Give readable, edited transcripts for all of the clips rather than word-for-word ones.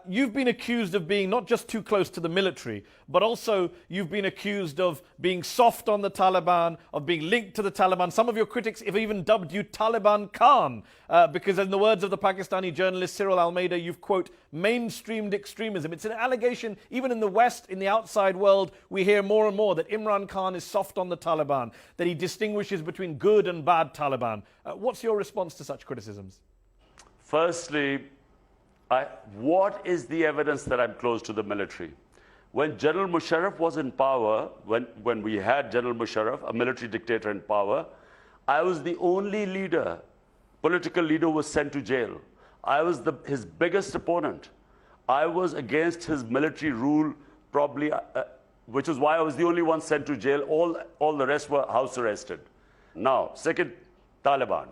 You've been accused of being not just too close to the military, but also you've been accused of being soft on the Taliban, of being linked to the Taliban. Some of your critics have even dubbed you Taliban Khan, because in the words of the Pakistani journalist Cyril Almeida, you've, quote, mainstreamed extremism. It's an allegation, even in the West, in the outside world, we hear more and more that Imran Khan is soft on the Taliban, that he distinguishes between good and bad Taliban. What's your response to such criticisms? Firstly, what is the evidence that I'm close to the military? When General Musharraf was in power, when we had General Musharraf, a military dictator in power, I was the only leader, political leader who was sent to jail. I was his biggest opponent. I was against his military rule, probably, which is why I was the only one sent to jail. All the rest were house arrested. Now, second, Taliban.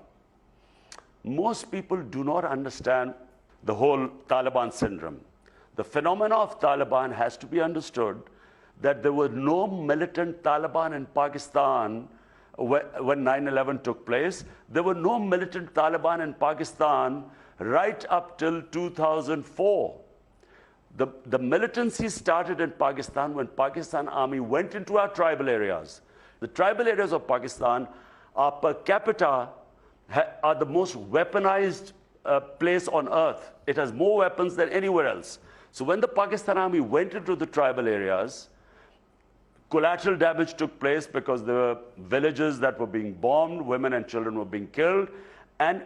Most people do not understand the whole Taliban syndrome. The phenomena of Taliban has to be understood that there were no militant Taliban in Pakistan when 9/11 took place. There were no militant Taliban in Pakistan right up till 2004. The militancy started in Pakistan when Pakistan Army went into our tribal areas. The tribal areas of Pakistan are per capita are the most weaponized place on earth. It has more weapons than anywhere else. So when the Pakistan Army went into the tribal areas, collateral damage took place because there were villages that were being bombed, women and children were being killed, and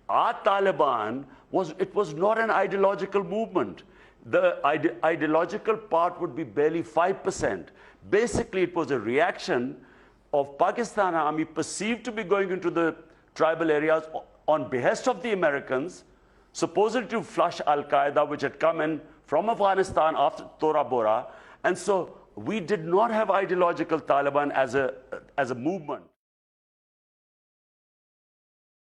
our Taliban was not an ideological movement. The ideological part would be barely 5%. Basically, it was a reaction of Pakistan Army perceived to be going into the tribal areas on behest of the Americans, supposedly to flush Al-Qaeda, which had come in from Afghanistan after Tora Bora. And so we did not have ideological Taliban as a movement.